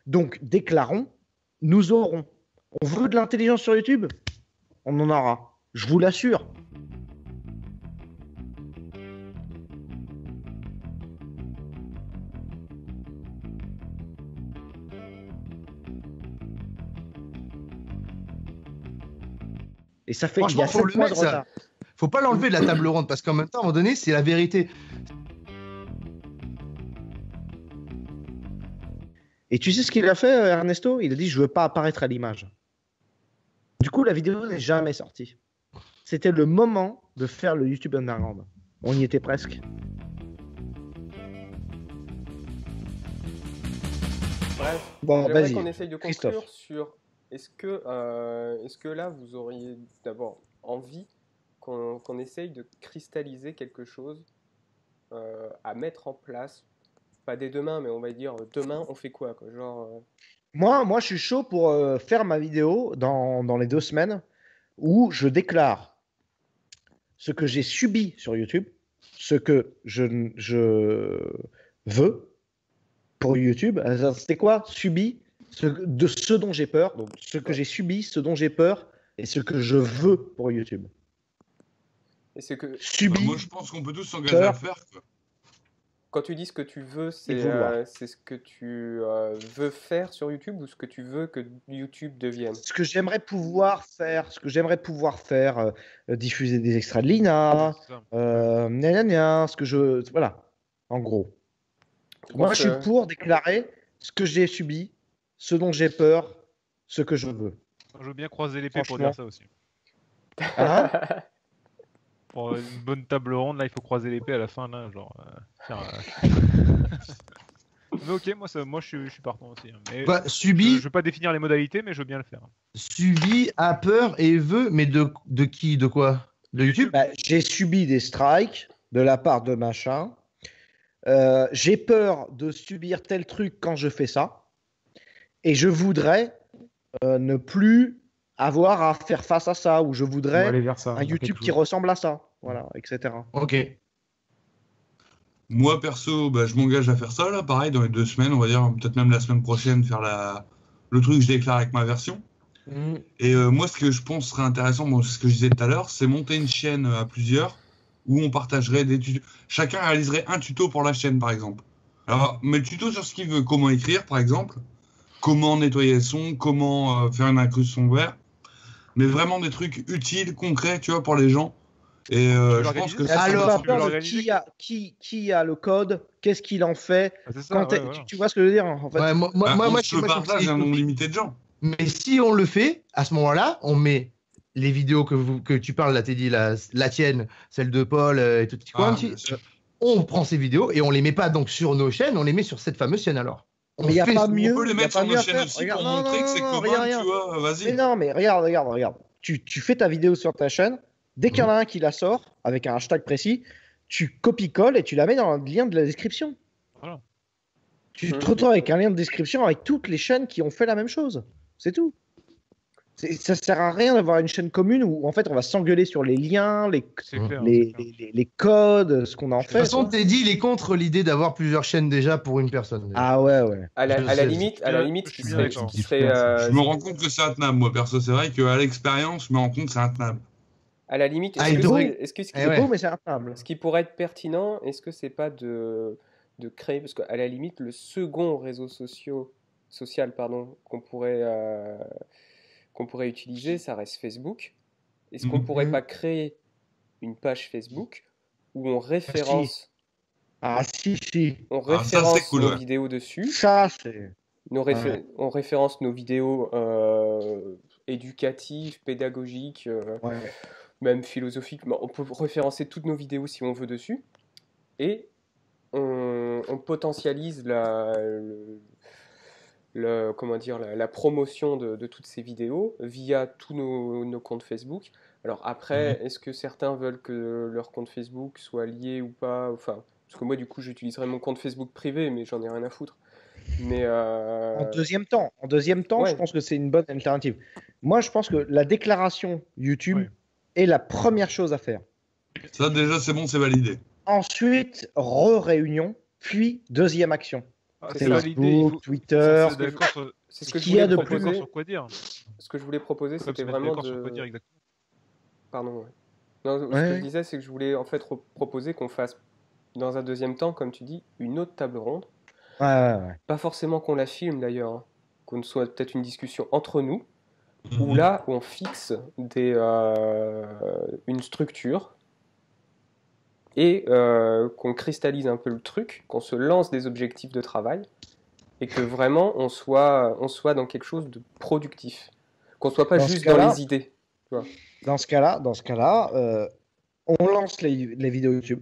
Donc, déclarons, nous aurons. On veut de l'intelligence sur YouTube? On en aura. Je vous l'assure. Et ça fait, il y Franchement, a faut 7 le mois de mettre, ça. retard. Faut pas l'enlever de la table ronde parce qu'en même temps, à un moment donné, c'est la vérité. Et tu sais ce qu'il a fait, Ernesto? Il a dit, je veux pas apparaître à l'image. Du coup, la vidéo n'est jamais sortie. C'était le moment de faire le YouTube Underground. On y était presque. Bref, Bon, j'aimerais vas-y, qu'on essaye de conclure Christophe. sur est-ce que là vous auriez d'abord envie qu'on essaye de cristalliser quelque chose à mettre en place, pas dès demain, mais on va dire demain on fait quoi, genre Moi, je suis chaud pour faire ma vidéo dans les 2 semaines où je déclare ce que j'ai subi sur YouTube, ce que je veux pour YouTube. C'était quoi? Subi, de ce dont j'ai peur. Donc, ce que j'ai subi, ce dont j'ai peur et ce que je veux pour YouTube. et c'est que Subi, Moi, je pense qu'on peut tous s'engager à le faire, quoi. quand tu dis ce que tu veux, vouloir. c'est ce que tu veux faire sur YouTube ou ce que tu veux que YouTube devienne? ce que j'aimerais pouvoir faire, diffuser des extraits de Lina, C'est ça. gna gna gna, ce que je, voilà, en gros. Moi, je suis pour déclarer ce que j'ai subi, ce dont j'ai peur, ce que je veux. Je veux bien croiser l'épée pour Franchement. dire ça aussi. Hein? Pour une bonne table ronde, là, il faut croiser l'épée à la fin, là, genre. Mais ok, moi je suis partant aussi. Hein. Mais Bah, je veux pas définir les modalités, mais je veux bien le faire. Subi, a peur et veut, mais de qui? De quoi? De YouTube? Bah, j'ai subi des strikes de la part de machin. J'ai peur de subir tel truc quand je fais ça. Et je voudrais ne plus avoir à faire face à ça. Ou je On va voudrais aller vers ça. un dans YouTube quelques qui jours. ressemble à ça. Voilà, etc. Ok. Moi, perso, bah, je m'engage à faire ça, là, pareil, dans les 2 semaines, on va dire, peut-être même la semaine prochaine, faire le truc que je déclare avec ma version. Et moi, ce que je pense serait intéressant, bon, c'est ce que je disais tout à l'heure, c'est monter une chaîne à plusieurs, où on partagerait des tutos. Chacun réaliserait un tuto pour la chaîne, par exemple. Alors, mais le tuto sur ce qu'il veut, comment écrire, par exemple, comment nettoyer le son, comment faire une incrustation vert, mais vraiment des trucs utiles, concrets, tu vois, pour les gens. Et je pense que Mais ça, alors, ça pas peur de l'organiser, qui a le code, qu'est-ce qu'il en fait. Ah, c'est ça, Quand ouais, voilà. tu vois ce que je veux dire en fait. Ouais, moi, on je se le suis pas sûr que partage c'est à un nombre utopie. limité de gens. Mais si on le fait, à ce moment-là, on met les vidéos que tu parles, là, Teddy, la tienne, celle de Paul et tout petit coin, bien sûr. on prend ces vidéos et on les met pas donc sur nos chaînes, on les met sur cette fameuse chaîne alors. Mais il n'y a pas mieux. On peut les y a mettre pas sur mieux nos à chaînes faire. aussi Regarde, pour non, montrer non, que c'est non, non, commun, regarde. tu vois, Mais vas-y. non, mais regarde. Tu fais ta vidéo sur ta chaîne. Dès qu'il y en a un qui la sort avec un hashtag précis, tu copies-colles et tu la mets dans le lien de la description. Voilà. Tu te retrouves avec un lien de description avec toutes les chaînes qui ont fait la même chose. C'est tout. Ça sert à rien d'avoir une chaîne commune où en fait on va s'engueuler sur les liens, C'est clair. les, c'est clair. les codes, ce qu'on en De toute fait. façon, quoi. Teddy, il est contre l'idée d'avoir plusieurs chaînes déjà pour une personne. Ah ouais. À Je la sais, limite, ce je qui suis serait, d'accord. Je me rends compte que c'est intenable, moi, perso. C'est vrai qu'à l'expérience, je me rends compte que c'est intenable. à la limite, Ah, est-ce il que, devrait- est-ce que ce qui, Eh ouais. Beau, mais c'est infâme. ce qui pourrait être pertinent, est-ce que c'est pas de créer, parce qu'à la limite, le second réseau social, pardon, qu'on pourrait utiliser, ça reste Facebook. Est-ce qu'on pourrait pas créer une page Facebook où on référence, Ah si. on Ah, ça, référence c'est cool, nos ouais. vidéos dessus, Ça, c'est. on référence nos vidéos éducatives, pédagogiques, Ouais. même philosophiques. Mais on peut référencer toutes nos vidéos si on veut dessus, et on potentialise comment dire, la promotion de toutes ces vidéos via tous nos comptes Facebook. Alors après, est-ce que certains veulent que leur compte Facebook soit lié ou pas? Enfin, parce que moi, du coup, j'utiliserai mon compte Facebook privé, mais j'en ai rien à foutre. Mais En deuxième temps, ouais. je pense que c'est une bonne alternative. Moi, je pense que la déclaration YouTube Ouais. est la première chose à faire. Ça, déjà, c'est bon, c'est validé. Ensuite, réunion, puis deuxième action. C'est c'est ça. pas l'idée. Il Facebook, faut Twitter. se mettre d'accord sur- C'est ce Ce que je qu'il y a voulais de se mettre plus- proposer. d'accord sur quoi dire. Ce que je voulais proposer, Comme c'était se mettre vraiment d'accord sur quoi dire de. exactement. Pardon. Ouais. Non, ce que Ouais. je disais, c'est que je voulais en fait proposer qu'on fasse, dans un deuxième temps, comme tu dis, une autre table ronde. Ouais. Pas forcément qu'on la filme d'ailleurs, hein. Qu'on soit peut-être une discussion entre nous, où Mhm. là, on fixe une structure et qu'on cristallise un peu le truc, qu'on se lance des objectifs de travail et que vraiment on soit dans quelque chose de productif. Qu'on soit pas Dans ce juste dans cas-là- les idées. Dans ce cas-là, on lance les vidéos YouTube.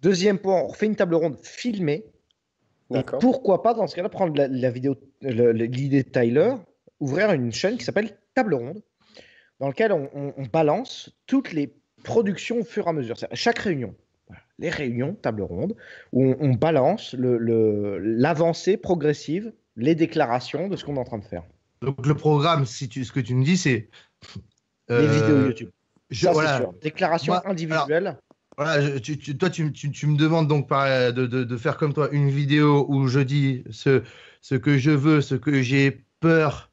Deuxième point, on refait une table ronde filmée. Et D'accord. pourquoi pas, dans ce cas-là, prendre la vidéo, l'idée de Tyler, ouvrir une chaîne qui s'appelle Table Ronde, dans laquelle on balance toutes les productions au fur et à mesure. C'est à chaque réunion, voilà, les réunions, table ronde, où on balance l'avancée progressive, les déclarations de ce qu'on est en train de faire. Donc le programme, ce que tu me dis, c'est Les vidéos YouTube. Ça, voilà. c'est sûr. Déclaration Moi, individuelle. Voilà, toi, tu me demandes donc de faire comme toi une vidéo où je dis ce que je veux, ce que j'ai peur,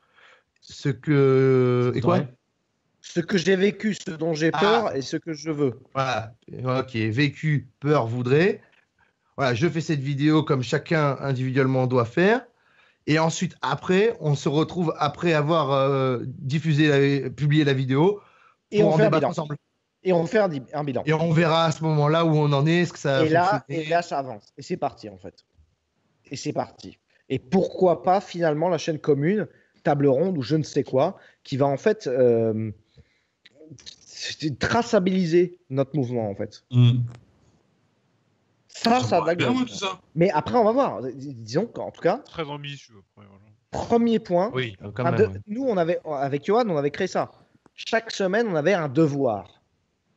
ce que. Et quoi? Ce que j'ai vécu, ce dont j'ai peur et ce que je veux. Voilà, ok, vécu, peur, voudrait. Voilà, je fais cette vidéo comme chacun individuellement doit faire. Et ensuite, après, on se retrouve après avoir publié la vidéo Et pour on en fait un débattre bilan. ensemble. Et on fait un bilan. Et on verra à ce moment-là où on en est, ce que ça a Et là, fonctionné. ça avance. Et c'est parti, en fait. Et c'est parti. Et pourquoi pas, finalement, la chaîne commune, table ronde ou je ne sais quoi, qui va en fait traçabiliser notre mouvement, en fait. Mhm. Ça Ça me paraît bien, d'accord. moi, tout ça. Mais après, on va voir. Disons qu'en tout cas, Très ambitieux. Après, voilà. premier point, Oui, quand même. Ouais. nous, avec Johan, on avait créé ça. Chaque semaine, on avait un devoir.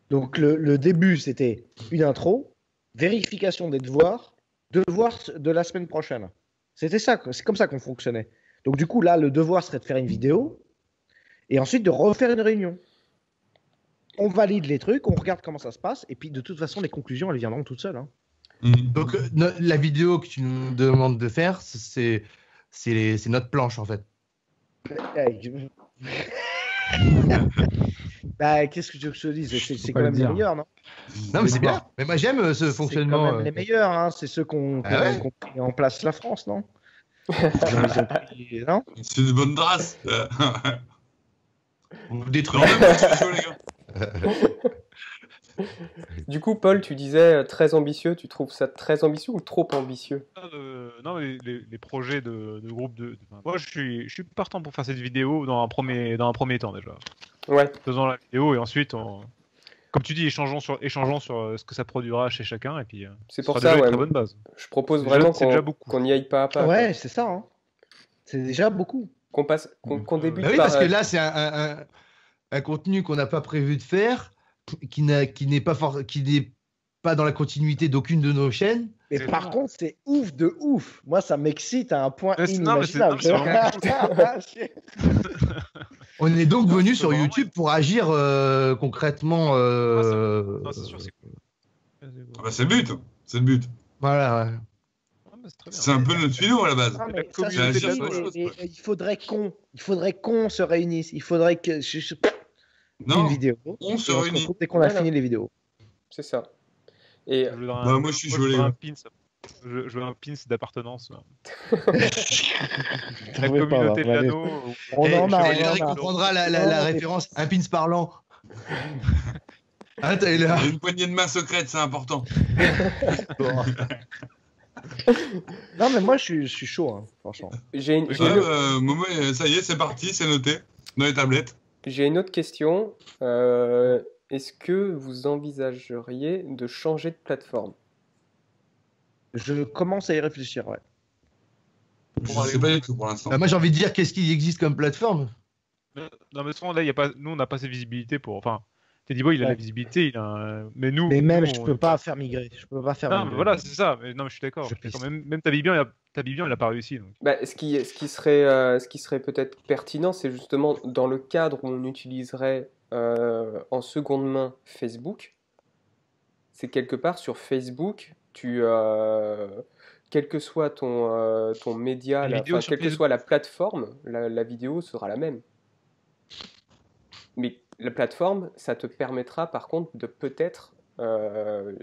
Donc, le début, c'était une intro, vérification des devoirs de la semaine prochaine. C'était ça, c'est comme ça qu'on fonctionnait. Donc, du coup, là, le devoir serait de faire une vidéo et ensuite de refaire une réunion. On valide les trucs, on regarde comment ça se passe, et puis de toute façon, les conclusions, elles viendront toutes seules. Hein. Mhm. Donc, la vidéo que tu nous demandes de faire, c'est notre planche, en fait. Bah, qu'est-ce que tu veux que je te dise? C'est pas quand le même les dire. meilleurs, non? Non, mais c'est bien. Mais moi, j'aime ce C'est fonctionnement. quand même les meilleurs, hein. C'est ceux qu'on Ah ouais qu'on pris en place la France, non? Ils ont pris- non? C'est une bonne race. Vous Quand détruisez. même, je suis chaud, les gars. Du coup, Paul, tu disais très ambitieux. Tu trouves ça très ambitieux ou trop ambitieux? Non, mais les projets de groupe enfin, moi, je suis partant pour faire cette vidéo dans un premier temps déjà. Ouais. Faisons la vidéo et ensuite, comme tu dis, échangeons sur ce que ça produira chez chacun et puis C'est ce pour sera ça, déjà une ouais. très bonne base. Je propose C'est déjà- vraiment c'est déjà beaucoup. qu'on y aille pas à pas. Ouais, c'est ça. Hein. C'est déjà beaucoup. Qu'on débute Bah oui, par. parce que là, c'est un contenu qu'on n'a pas prévu de faire, qui n'est pas dans la continuité d'aucune de nos chaînes. Mais C'est par ça. contre, c'est ouf de ouf. Moi, ça m'excite à un point Mais c'est- non, mais c'est- inimaginable. non, c'est On est donc Non, venu c'est sur vraiment- YouTube pour agir concrètement. Non, c'est sûr, c'est cool. Ah bah, c'est le but. C'est le but. Voilà, ouais. Ah, bah, c'est très bien. C'est un peu notre philo à la base. Ah, mais La ça, communauté c'est de la dit, chose, mais quoi. il faudrait qu'on se réunisse. Il faudrait que Non, une vidéo. on se Et réunit. retrouve dès qu'on a Voilà. fini les vidéos. C'est ça. Et Je voudrais Bah, moi, je suis chaud, les voudrais gars. un pins. Je veux un pins d'appartenance. La Trouvez pas, communauté de va, allez. l'anneau. On Eh, en a, Tyler, il on en a. comprendra Non, la mais- référence. Un pins parlant. Ah, Tyler. Il y a une poignée de main secrète, c'est important. Non, mais moi, je suis chaud, hein, franchement. j'ai une, Ouais, Momo, ça y est, c'est parti, c'est noté. Dans les tablettes. j'ai une autre question. Est-ce que vous envisageriez de changer de plateforme? Je commence à y réfléchir, ouais. Je sais pas du tout pour l'instant. Bah, moi, j'ai envie de dire qu'est-ce qui existe comme plateforme. Non, mais souvent, là, y a pas... nous, on n'a pas cette visibilité pour. Enfin, Teddy Boy, il a la Ouais. visibilité, mais nous. Mais même, nous, je on- peux pas faire migrer. Je peux pas faire Non, mais migrer. voilà, c'est ça. Mais, non, mais je suis d'accord. Je je suis d'accord. pisse. Même Tabibian, il a pas réussi. Donc. Bah, ce qui serait peut-être pertinent, c'est justement dans le cadre où on utiliserait en seconde main Facebook, c'est quelque part sur Facebook, quel que soit ton média, quelle que soit la plateforme, la vidéo sera la même. Mais la plateforme, ça te permettra par contre de peut-être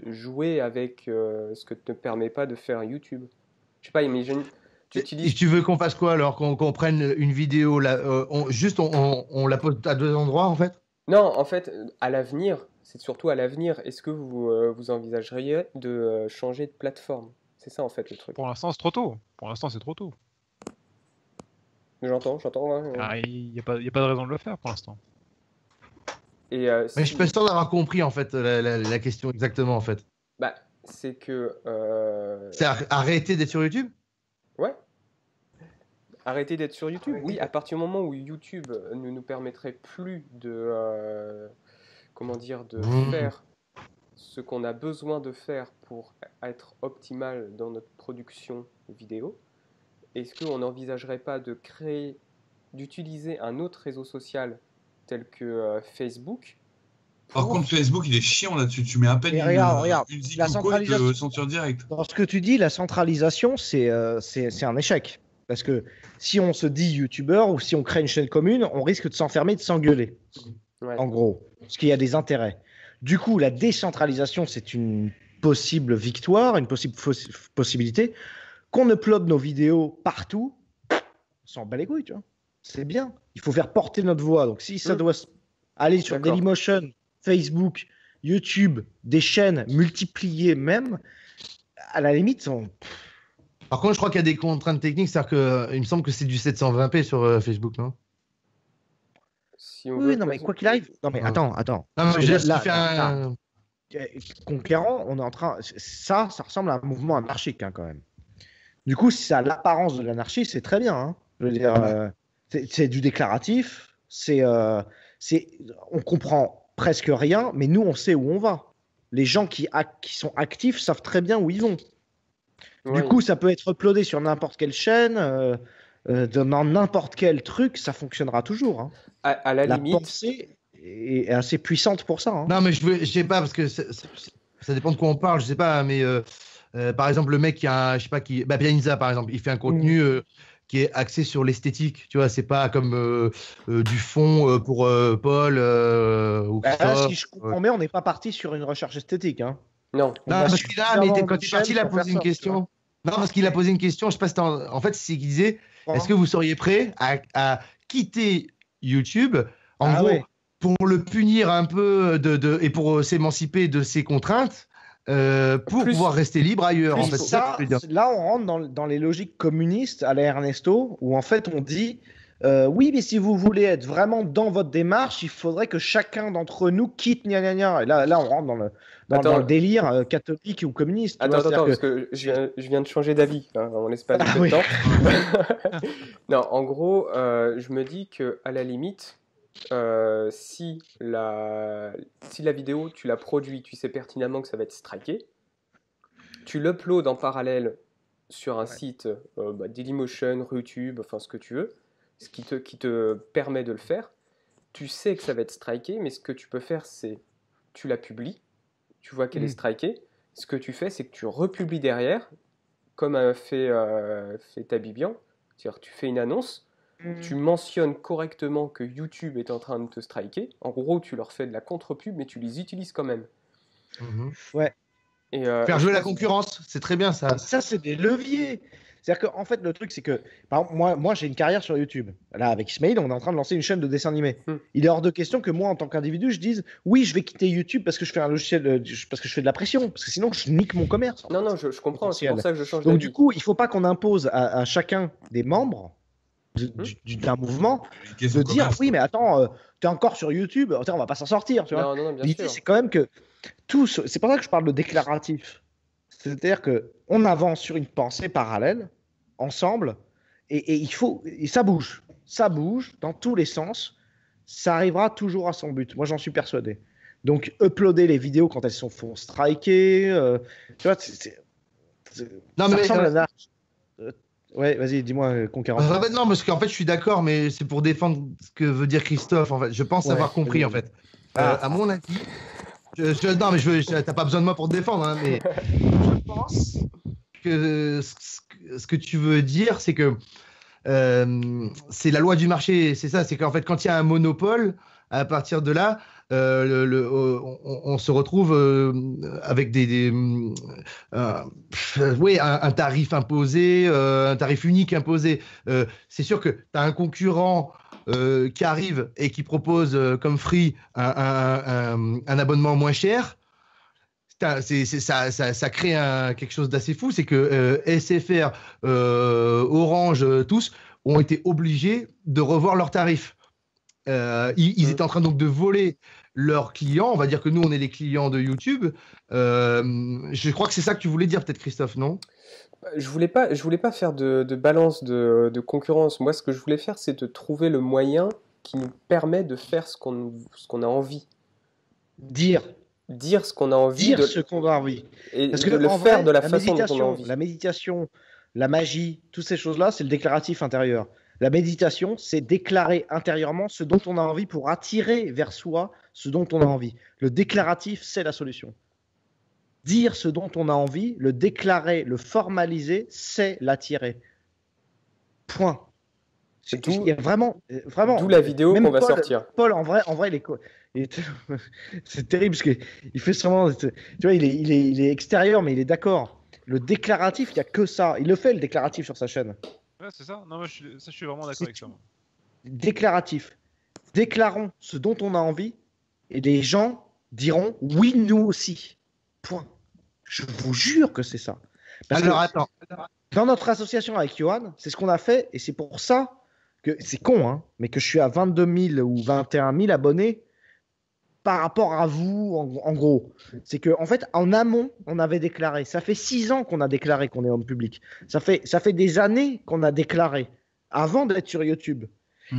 jouer avec ce que ne te permet pas de faire YouTube. Je sais pas, imagine, tu Et utilises... tu veux qu'on fasse quoi alors? Qu'on prenne une vidéo, on la pose à deux endroits en fait? Non, en fait, à l'avenir, c'est surtout à l'avenir, est-ce que vous envisageriez de changer de plateforme? C'est ça en fait le truc. Pour l'instant, c'est trop tôt. Pour l'instant, c'est trop tôt. J'entends, ouais. Il n'y a pas de raison de le faire pour l'instant. Et Mais je si- suis pas sûr d'avoir compris en fait la question exactement en fait. bah, c'est que... C'est arrêter d'être sur YouTube? Ouais, arrêter d'être sur YouTube. Oui, à partir du moment où YouTube ne nous permettrait plus de, comment dire, de faire ce qu'on a besoin de faire pour être optimal dans notre production vidéo, est-ce qu'on n'envisagerait pas d'utiliser un autre réseau social tel que Facebook Par contre, Facebook, il est chiant là-dessus. Tu mets à peine Et regarde, une zik la ou quoi, il te centralisation. censure direct. Dans ce que tu dis, la centralisation, c'est un échec. Parce que si on se dit youtubeur ou si on crée une chaîne commune, on risque de s'enfermer, de s'engueuler. Ouais. En gros, parce qu'il y a des intérêts. Du coup, la décentralisation, c'est une possible victoire, une possible possibilité. Qu'on upload nos vidéos partout, on s'en bat les couilles, tu vois. C'est bien. Il faut faire porter notre voix. Donc, si ça doit aller sur D'accord. Dailymotion, Facebook, YouTube, des chaînes multipliées même, à la limite, Par contre, je crois qu'il y a des contraintes techniques, c'est-à-dire que il me semble que c'est du 720p sur Facebook, non? Si on oui, veut non, mais passer- quoi qu'il arrive. Non, mais attends. Non, Parce mais que je laisse là, faire un. Conquérant, on est en train. Ça ressemble à un mouvement anarchique, hein, quand même. Du coup, si ça a l'apparence de l'anarchie, c'est très bien. Hein. Je veux dire, c'est du déclaratif. On comprend presque rien, mais nous, on sait où on va. Les gens qui sont actifs savent très bien où ils vont. Du Ouais. coup, ça peut être uploadé sur n'importe quelle chaîne, dans n'importe quel truc, ça fonctionnera toujours. Hein. À la La limite, pensée est assez puissante pour ça. Hein. Non, mais je sais pas, parce que ça dépend de quoi on parle, je sais pas, mais par exemple, le mec qui a, je sais pas qui, Pianisa par exemple, il fait un contenu qui est axé sur l'esthétique, tu vois, c'est pas comme du fond pour Paul ou Là, Christophe. si je comprends bien, on n'est pas parti sur une recherche esthétique. Hein. non. Non, On a parce qu'il a, mais suffisamment quand de il est parti, il a chaînes pour posé une faire ça, question. Non, parce qu'il a posé une question, je sais pas si en fait, c'est qu'il disait, tu est-ce que vous seriez prêt à quitter YouTube, en Ah gros, ouais. pour le punir un peu et pour s'émanciper de ses contraintes, pour Plus- pouvoir rester libre ailleurs, en fait. C'est ça que Ça, je veux dire. là, on rentre dans les logiques communistes à la Ernesto, où en fait on dit oui, mais si vous voulez être vraiment dans votre démarche, il faudrait que chacun d'entre nous quitte gna gna gna. Et là, on rentre dans Attends. le délire catholique ou communiste. tu vois, Attends, c'est-à-dire parce que je viens de changer d'avis, hein, on laisse pas Ah peu de oui. temps. Non, en gros, je me dis que à la limite, si la vidéo, tu la produis, tu sais pertinemment que ça va être striké, tu l'uploades en parallèle sur un site Dailymotion, YouTube, enfin ce que tu veux, ce qui te permet de le faire. Tu sais que ça va être striké, mais ce que tu peux faire, c'est tu la publies, tu vois qu'elle est strikée. Ce que tu fais, c'est que tu republies derrière, comme fait Tabibian. C'est-à-dire, tu fais une annonce, tu mentionnes correctement que YouTube est en train de te striker. En gros, tu leur fais de la contre-pub, mais tu les utilises quand même. Ouais. Et, Faire jouer la concurrence, c'est très bien ça. Ça, c'est des leviers. C'est-à-dire qu'en fait, le truc, c'est que, par exemple, moi j'ai une carrière sur YouTube. Là, avec Ismail, on est en train de lancer une chaîne de dessin animé. Il est hors de question que moi, en tant qu'individu, je dise oui, je vais quitter YouTube parce que je fais un logiciel, parce que je fais de la pression. Parce que sinon, je nique mon commerce. Non, je comprends, c'est pour ça que je change Donc, d'avis. du coup, il ne faut pas qu'on impose à chacun des membres d'un mouvement de dire oui, mais attends, t'es encore sur YouTube, on va pas s'en sortir. Tu vois. Non, bien L'idée, sûr. c'est quand même que c'est pour ça que je parle de déclaratif. C'est-à-dire qu'on avance sur une pensée parallèle, ensemble, et ça bouge dans tous les sens, ça arrivera toujours à son but. Moi, j'en suis persuadé. Donc, uploader les vidéos quand elles font striker, tu vois, Non, ça mais ressemble à la... Ouais, vas-y, dis-moi, Conquérant. non, parce qu'en fait, je suis d'accord, mais c'est pour défendre ce que veut dire Christophe. En fait, je pense avoir compris. En fait, à mon avis, non, mais t'as pas besoin de moi pour te défendre, hein, mais je pense que ce que tu veux dire, c'est que c'est la loi du marché, c'est ça, c'est qu'en fait, quand il y a un monopole, à partir de là, on se retrouve avec oui, un tarif imposé, un tarif unique imposé. C'est sûr que tu as un concurrent qui arrive et qui propose comme free un abonnement moins cher. Ça crée quelque chose d'assez fou, c'est que SFR, Orange, tous ont été obligés de revoir leurs tarifs. Ils étaient en train donc de voler leurs clients. On va dire que nous, on est les clients de YouTube. Je crois que c'est ça que tu voulais dire, peut-être, Christophe, non? Je voulais pas faire de balance de concurrence. Moi, ce que je voulais faire, c'est de trouver le moyen qui nous permet de faire ce qu'on a envie. Dire Ce qu'on a envie dire ce qu'on a envie. et Parce de que le en faire vrai, de la façon dont on a envie. la méditation, la magie, toutes ces choses-là, c'est le déclaratif intérieur. La méditation, c'est déclarer intérieurement ce dont on a envie pour attirer vers soi ce dont on a envie. Le déclaratif, c'est la solution. Dire ce dont on a envie, le déclarer, le formaliser, c'est l'attirer. Point. Il y a vraiment. D'où la vidéo même qu'on va Paul, sortir. Paul, en vrai, c'est terrible parce qu'il fait vraiment. Tu vois, il est extérieur, mais il est d'accord. Le déclaratif, il n'y a que ça. Il le fait, le déclaratif, sur sa chaîne. Ouais, c'est ça. Non, moi, je suis vraiment d'accord avec ça. Déclaratif. Déclarons ce dont on a envie et les gens diront oui, nous aussi. Point. Je vous jure que c'est ça. Alors, attends. Dans notre association avec Johan, c'est ce qu'on a fait et c'est pour ça que c'est con, hein, mais que je suis à 22 000 ou 21 000 abonnés par rapport à vous, en gros. C'est qu'en fait, en amont, on avait déclaré. Ça fait 6 ans qu'on a déclaré qu'on est homme public. Ça fait des années qu'on a déclaré avant d'être sur YouTube.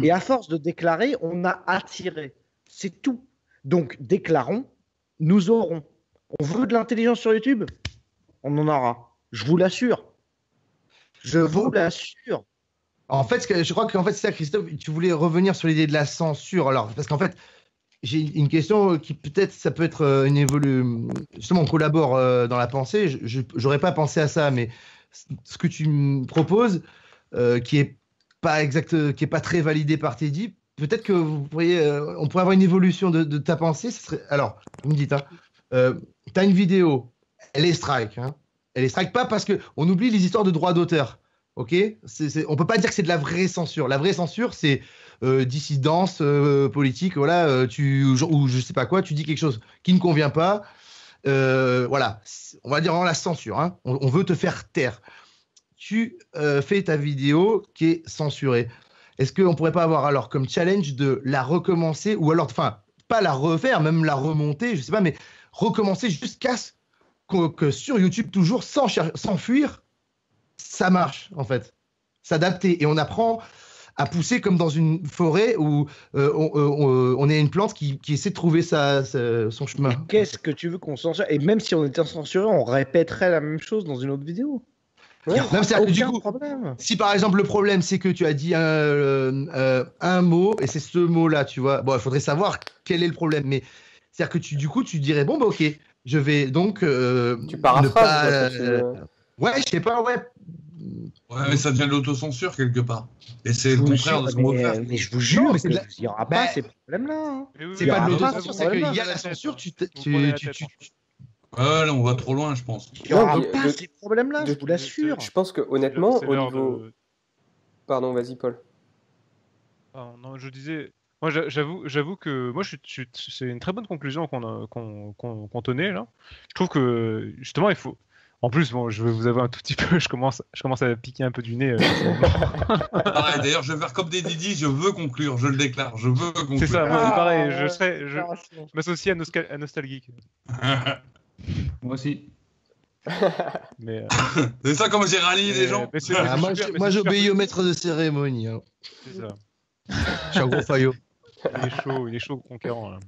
Et à force de déclarer, on a attiré. C'est tout. Donc, déclarons, nous aurons. On veut de l'intelligence sur YouTube, on en aura. Je vous l'assure. Je vous l'assure. En fait, je crois qu'en fait, c'est ça, Christophe, tu voulais revenir sur l'idée de la censure. Alors, parce qu'en fait, j'ai une question qui peut-être, ça peut être une évolution. Justement, on collabore dans la pensée. Je n'aurais pas pensé à ça, mais ce que tu me proposes, qui est pas exact, qui est pas très validé par Teddy, peut-être que on pourrait avoir une évolution de ta pensée. Alors, vous me dites, hein, tu as une vidéo, elle est strike. Hein, elle est strike pas parce qu'on oublie les histoires de droits d'auteur. Ok, on peut pas dire que c'est de la vraie censure. La vraie censure, c'est dissidence politique. Voilà, ou je sais pas quoi, tu dis quelque chose qui ne convient pas. Voilà, on va dire vraiment la censure. Hein. On veut te faire taire. Tu fais ta vidéo qui est censurée. Est-ce qu'on pourrait pas avoir alors comme challenge de la recommencer ou alors, enfin, pas la refaire, même la remonter, je sais pas, mais recommencer jusqu'à ce que sur YouTube toujours sans fuir. Ça marche, en fait. S'adapter. Et on apprend à pousser comme dans une forêt où on est une plante qui essaie de trouver son chemin. Qu'est-ce que tu veux qu'on censure? Et même si on était censuré, on répéterait la même chose dans une autre vidéo. Ouais, même c'est aucun problème. Si par exemple le problème c'est que tu as dit un mot et c'est ce mot-là, tu vois. Bon, il faudrait savoir quel est le problème. Mais c'est-à-dire que du coup, tu dirais bon, bah ok, je vais donc. Tu paraphrases. Ouais, je sais pas, ouais. Ouais, mais ça devient de l'autocensure quelque part. Et c'est le contraire de ce qu'on veut faire. Mais je vous jure, il n'y aura pas ces problèmes-là. Hein. C'est pas de l'autocensure, c'est qu'il y a la censure, Ouais, là, on va trop loin, je pense. Il n'y aura pas ces problèmes-là, je vous l'assure. Je pense que honnêtement, au niveau. Pardon, vas-y, Paul. Non, je disais. Moi, j'avoue que moi, c'est une très bonne conclusion qu'on tenait là. Je trouve que justement, il faut. En plus, bon, je vais vous avouer un tout petit peu, je commence à piquer un peu du nez. D'ailleurs, je vais faire comme des Didi, je veux conclure, je le déclare, je veux conclure. C'est ça, moi, pareil, je m'associe à Nostalgeek. Moi aussi. Mais, c'est ça comme j'ai rallié les gens. Moi, j'obéis au maître de cérémonie. Hein. C'est ça. Je suis un gros faillot. Il est chaud, conquérant. Là.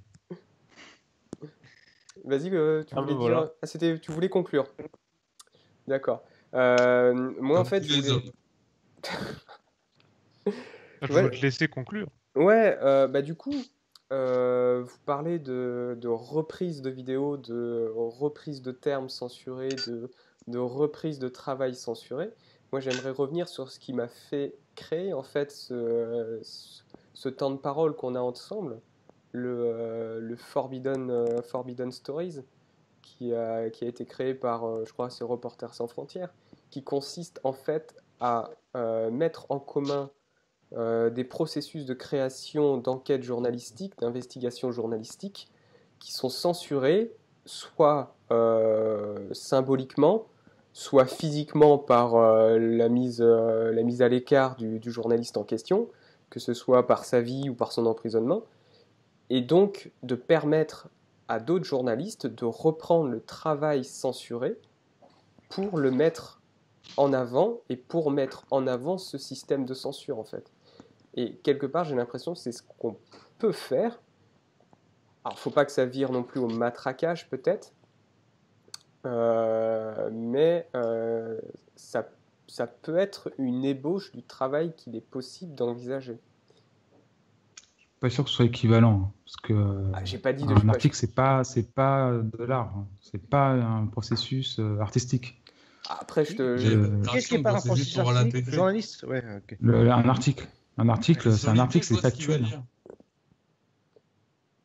Vas-y, tu voulais dire. Voilà. Tu voulais conclure. D'accord. Moi, en fait, je vais te laisser conclure. Ouais, bah du coup, vous parlez de reprise de vidéos, de reprise de termes censurés, de reprise de travail censuré, moi j'aimerais revenir sur ce qui m'a fait créer en fait ce temps de parole qu'on a ensemble, le Forbidden Stories, qui a été créé par, je crois, c'est Reporters sans frontières, qui consiste en fait à mettre en commun des processus de création d'enquête journalistique, d'investigation journalistique, qui sont censurés soit symboliquement, soit physiquement par la mise à l'écart du journaliste en question, que ce soit par sa vie ou par son emprisonnement, et donc de permettre à d'autres journalistes de reprendre le travail censuré pour le mettre en avant et pour mettre en avant ce système de censure en fait. Et quelque part, j'ai l'impression que c'est ce qu'on peut faire. Alors, il ne faut pas que ça vire non plus au matraquage peut-être, mais ça peut être une ébauche du travail qu'il est possible d'envisager. Pas sûr que ce soit équivalent, hein, parce que j'ai pas dit un article c'est pas de l'art, hein. C'est pas un processus artistique. Après, qu'est-ce qui est pas un processus artistique, journaliste? Ouais, okay. Un article, c'est factuel.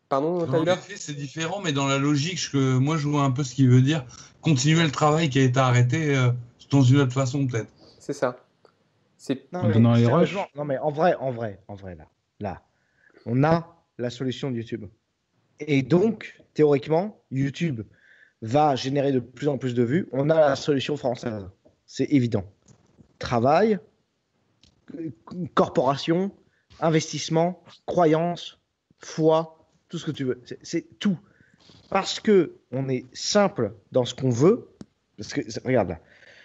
Pardon, Tyler? C'est différent, mais dans la logique, moi je vois un peu ce qu'il veut dire. Continuer le travail qui a été arrêté dans une autre façon, peut-être. C'est ça. Non, mais en vrai, là, on a la solution de YouTube. Et donc, théoriquement, YouTube va générer de plus en plus de vues. On a la solution française. C'est évident. Travail, corporation, investissement, croyance, foi, tout ce que tu veux. C'est tout. Parce que on est simple dans ce qu'on veut. Parce que, regarde là.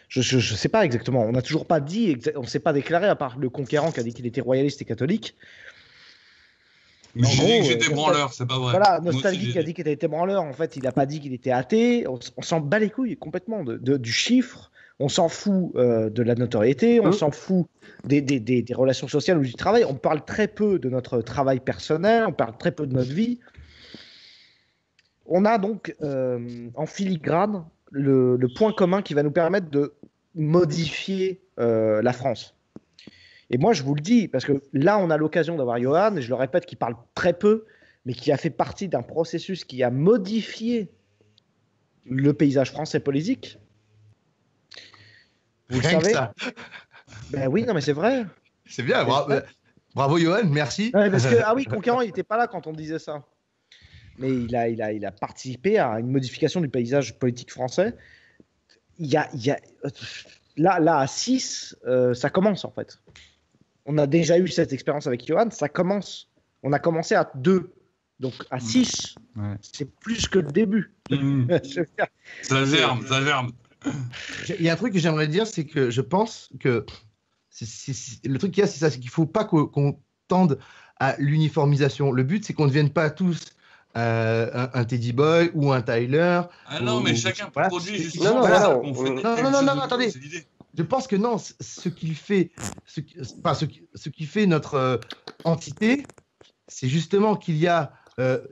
Je sais pas exactement. On n'a toujours pas dit, on ne s'est pas déclaré, à part le conquérant qui a dit qu'il était royaliste et catholique. Mais j'ai dit que j'étais branleur, c'est pas vrai. Voilà, Nostalgique a dit qu'il était branleur. En fait, il n'a pas dit qu'il était athée. On s'en bat les couilles complètement du chiffre. On s'en fout de la notoriété. On s'en fout des relations sociales ou du travail. On parle très peu de notre travail personnel. On parle très peu de notre vie. On a donc en filigrane le point commun qui va nous permettre de modifier la France. Et moi, je vous le dis, parce que là, on a l'occasion d'avoir Johan, et je le répète, qui parle très peu, mais qui a fait partie d'un processus qui a modifié le paysage français politique. Vous Rien le savez. Que ça. Ben oui, non, mais c'est vrai. C'est bien, bravo Johan, merci. Ouais, parce que, ah oui, Conquérant, il n'était pas là quand on disait ça. Mais il a participé à une modification du paysage politique français. Là, à 6, ça commence en fait. On a déjà eu cette expérience avec Johan, ça commence. On a commencé à 2. Donc à 6, c'est plus que le début. Ça germe. Il y a un truc que j'aimerais dire, c'est que je pense que le truc qu'il y a, c'est ça, c'est qu'il ne faut pas qu'on tende à l'uniformisation. Le but, c'est qu'on ne devienne pas tous un Teddy Boy ou un Tyler. Ah non, mais chacun produit justement. Non, attendez. Je pense que non, ce qui fait notre entité, c'est justement qu'il y a.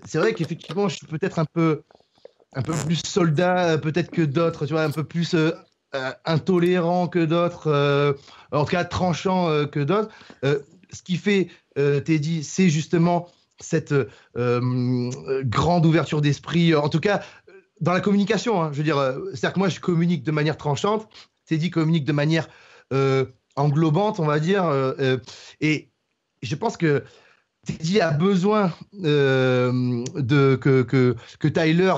C'est vrai qu'effectivement, je suis peut-être un peu plus soldat, peut-être que d'autres, tu vois, un peu plus intolérant que d'autres, en tout cas tranchant que d'autres. Ce qui fait Teddy, c'est justement cette grande ouverture d'esprit, en tout cas dans la communication. Hein, je veux dire, c'est-à-dire que moi, je communique de manière tranchante. Teddy communique de manière englobante, on va dire. Et je pense que Teddy a besoin que Tyler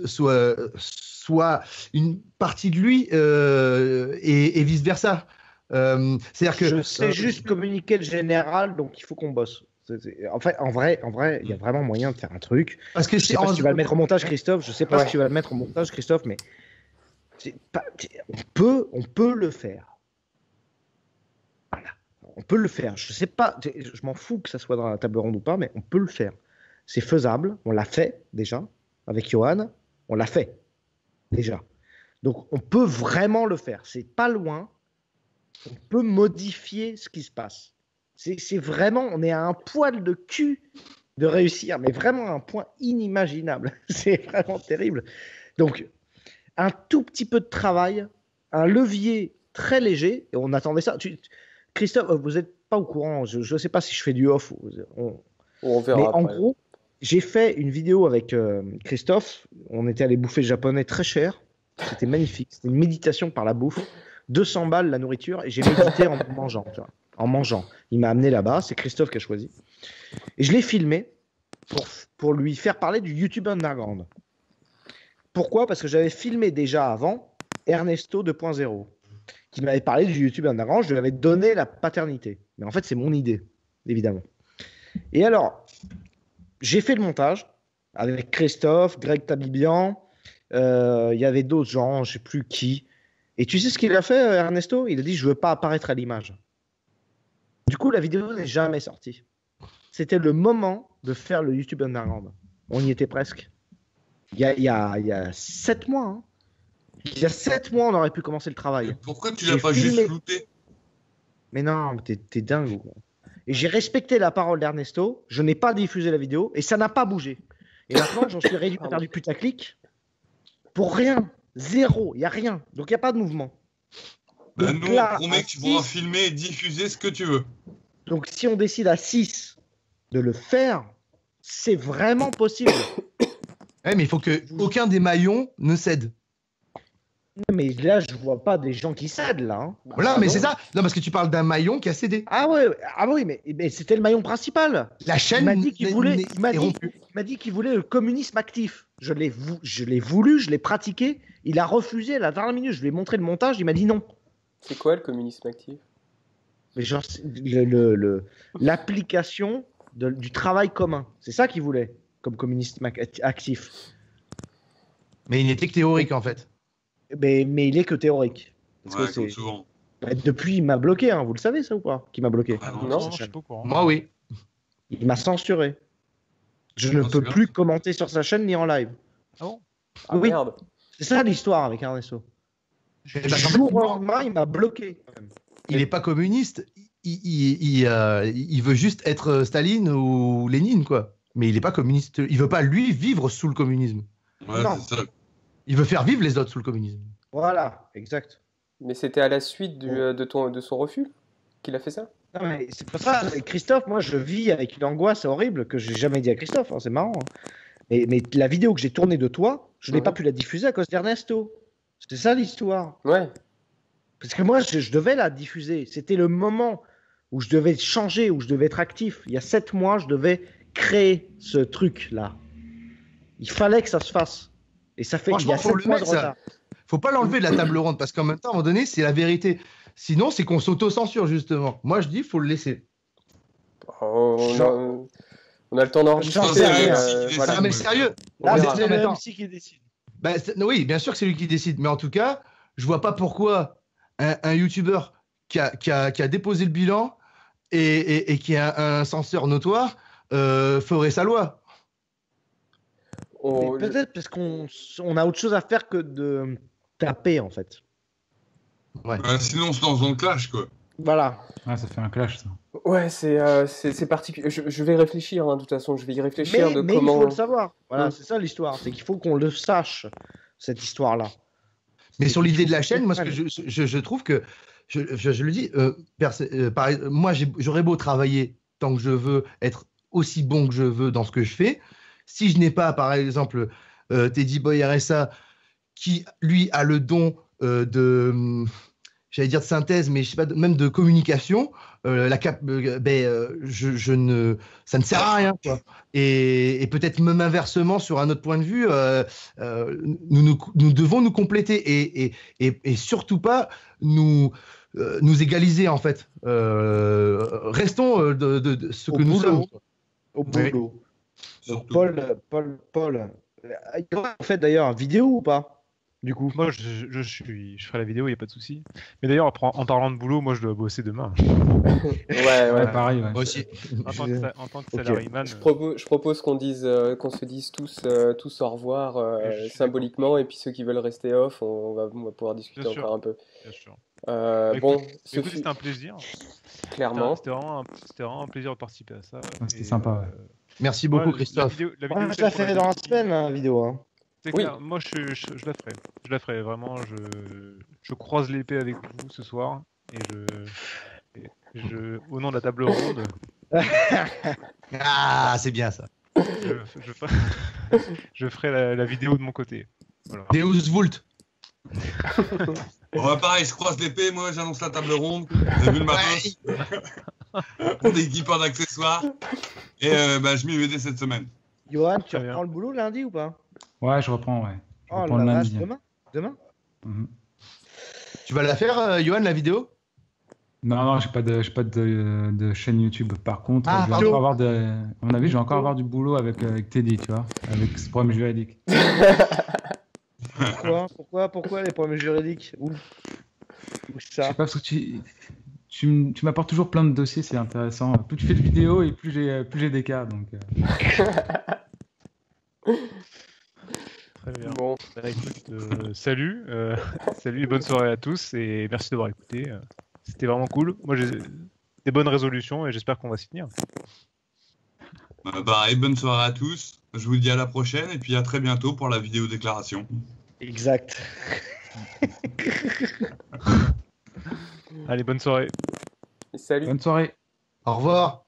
soit une partie de lui et vice-versa. C'est-à-dire que je sais juste communiquer le général, donc il faut qu'on bosse. En vrai, il y a vraiment moyen de faire un truc. Parce que je sais pas si tu vas le mettre au montage, Christophe. Je sais pas si tu vas le mettre au montage, Christophe, mais on peut le faire. Voilà. On peut le faire. Je sais pas, je m'en fous que ça soit dans la table ronde ou pas, mais on peut le faire. C'est faisable. On l'a fait déjà avec Johan. On l'a fait déjà. Donc on peut vraiment le faire. C'est pas loin. On peut modifier ce qui se passe. C'est vraiment, on est à un poil de cul de réussir, mais vraiment à un point inimaginable. C'est vraiment terrible. Donc un tout petit peu de travail, un levier très léger, et on attendait ça. Christophe, vous n'êtes pas au courant, je ne sais pas si je fais du off. On verra Mais en après. gros, j'ai fait une vidéo avec Christophe. On était allé bouffer japonais très cher. C'était magnifique. C'était une méditation par la bouffe. 200 balles la nourriture. Et j'ai médité en mangeant. Tu vois, en mangeant. Il m'a amené là-bas. C'est Christophe qui a choisi. Et je l'ai filmé pour lui faire parler du YouTube Underground. Pourquoi? Parce que j'avais filmé déjà avant Ernesto 2.0, qui m'avait parlé du YouTube Underground. Je lui avais donné la paternité. Mais en fait, c'est mon idée, évidemment. Et alors, j'ai fait le montage avec Christophe, Greg Tabibian. Il y avait d'autres gens, je ne sais plus qui. Et tu sais ce qu'il a fait, Ernesto? Il a dit, je ne veux pas apparaître à l'image. Du coup, la vidéo n'est jamais sortie. C'était le moment de faire le YouTube Underground. On y était presque. Il y a 7 mois. Hein. Il y a 7 mois, on aurait pu commencer le travail. Et pourquoi tu l'as pas juste flouté? Mais non, t'es dingue. Quoi. Et j'ai respecté la parole d'Ernesto. Je n'ai pas diffusé la vidéo et ça n'a pas bougé. Et maintenant, j'en suis réduit à faire du putaclic pour rien. Zéro. Il n'y a rien. Donc, il n'y a pas de mouvement. Bah, Donc, nous, là, on promet que tu pourras filmer et diffuser ce que tu veux. Donc, si on décide à 6 de le faire, c'est vraiment possible. Ouais, mais il faut qu'aucun des maillons ne cède. Mais là, je vois pas des gens qui cèdent, là. Hein. Voilà, mais c'est ça. Non, parce que tu parles d'un maillon qui a cédé. Ah ouais, ah oui, mais c'était le maillon principal. La chaîne Il m'a dit qu'il voulait, est rompue. il m'a dit qu'il voulait le communisme actif. Je l'ai voulu, je l'ai pratiqué. Il a refusé à la dernière minute. Je lui ai montré le montage, il m'a dit non. C'est quoi le communisme actif? Mais genre, l'application du travail commun. C'est ça qu'il voulait comme communisme actif. Mais il n'était que théorique, en fait. Mais il est que théorique. Parce Ouais, que comme souvent. Bah, depuis, il m'a bloqué. Hein. Vous le savez, ça ou pas? Qui m'a bloqué? Ah Non, je suis pas au courant. Moi, oui. Il m'a censuré. Je ne Ah, peux c'est plus commenter sur sa chaîne ni en live. Ah bon? Ah Oui. merde. C'est ça l'histoire avec Ernesto. Eh ben, Du jour au lendemain, il m'a bloqué. il n'est pas communiste. Il veut juste être Staline ou Lénine, quoi. Mais il n'est pas communiste. Il veut pas, lui, vivre sous le communisme. Ouais, Non. c'est ça. Il veut faire vivre les autres sous le communisme. Voilà, exact. Mais c'était à la suite de son refus qu'il a fait ça? Non, mais c'est pas ça. Christophe, moi, je vis avec une angoisse horrible que j'ai jamais dit à Christophe. Hein, c'est marrant. Hein. Mais la vidéo que j'ai tournée de toi, je n'ai pas pu la diffuser à cause d'Ernesto. C'est ça l'histoire. Ouais. Parce que moi, je devais la diffuser. C'était le moment où je devais changer, où je devais être actif. Il y a 7 mois, je devais créer ce truc-là. Il fallait que ça se fasse. Et ça fait qu'il y Franchement, a faut 7 le mois de mettre, ça. retard. Faut pas l'enlever de la table ronde parce qu'en même temps, à un moment donné, c'est la vérité. Sinon, c'est qu'on s'auto-censure, justement. Moi, je dis, faut le laisser. On a le temps d'en J'en discuter. sais rien. Voilà. Ah, mais sérieux. Là, On verra. c'est Mais le attends. MC qui décide. Bah, oui, bien sûr que c'est lui qui décide. Mais en tout cas, je vois pas pourquoi un YouTuber qui a déposé le bilan et qui a un censeur notoire ferait sa loi. Mais peut-être parce qu'on a autre chose à faire que de taper, en fait. Ouais. Sinon, on se lance dans le clash, quoi. Voilà. Ouais, ça fait un clash, ça. Ouais, c'est particulier. Je vais réfléchir, hein, de toute façon, je vais y réfléchir de Mais comment. il faut le savoir. Voilà, Mm. c'est ça l'histoire. C'est qu'il faut qu'on le sache, cette histoire-là. Mais sur l'idée de la chaîne, moi, Ouais. je trouve que, je le dis, moi, j'aurais beau travailler tant que je veux, être aussi bon que je veux dans ce que je fais. Si je n'ai pas, par exemple, Teddy Boy RSA, qui, lui, a le don j'allais dire de synthèse, mais je sais pas, même de communication, ça ne sert à rien, quoi. Et peut-être même inversement, sur un autre point de vue, nous devons nous compléter et surtout pas nous égaliser, en fait. Restons de ce Au que nous boulot. sommes. Au Oui. boulot. Donc, Surtout. Paul. Il aura fait d'ailleurs une vidéo ou pas? Du coup. Moi, je ferai la vidéo, il n'y a pas de souci. Mais d'ailleurs, en parlant de boulot, moi, je dois bosser demain. Ouais. Pareil, ouais. Moi aussi. En tant que Ok. salariman. Je propose qu'on se dise tous au revoir Je suis symboliquement, et puis ceux qui veulent rester off, on va pouvoir discuter Bien sûr. encore un peu. Bien sûr. Bon, Écoute, ce fut c'était un plaisir. clairement. C'était vraiment un plaisir de participer à ça. C'était Et, sympa, ouais. Merci beaucoup, ouais, Christophe. Ouais, je l'ai fait dans la semaine, la vidéo. Hein. C'est Oui. clair. Moi, je la ferai. Je la ferai, vraiment. Je croise l'épée avec vous ce soir. Au nom de la table ronde, Ah, c'est bien ça. je ferai la vidéo de mon côté. Voilà. Deus Vult. Bon, bah, pareil, je croise l'épée, moi j'annonce la table ronde. T'as vu le matos? On équipe en accessoires. Et bah, je m'y mets dès cette semaine. Johan, tu Très bien. reprends le boulot lundi ou pas? Ouais, je reprends, ouais. Je Oh reprends la le vache, lundi. demain? Mhm. Tu vas la faire, Johan, la vidéo? Non, j'ai pas de chaîne YouTube. Par contre, Ah, je vais pardon. encore avoir à mon avis, je vais encore avoir du boulot avec Teddy, tu vois, avec ce problème juridique. Pourquoi les problèmes juridiques? Où Je sais ça? pas, parce que tu m'apportes toujours plein de dossiers, c'est intéressant. Plus tu fais de vidéos et plus j'ai des cas. Donc, Très bien. Bon, Bah, écoute, salut, salut et bonne soirée à tous et merci d'avoir écouté. C'était vraiment cool. Moi, j'ai des bonnes résolutions et j'espère qu'on va s'y tenir. Pareil, bonne soirée à tous. Je vous dis à la prochaine et puis à très bientôt pour la vidéo déclaration. Exact. Allez, bonne soirée. salut. bonne soirée. Au revoir.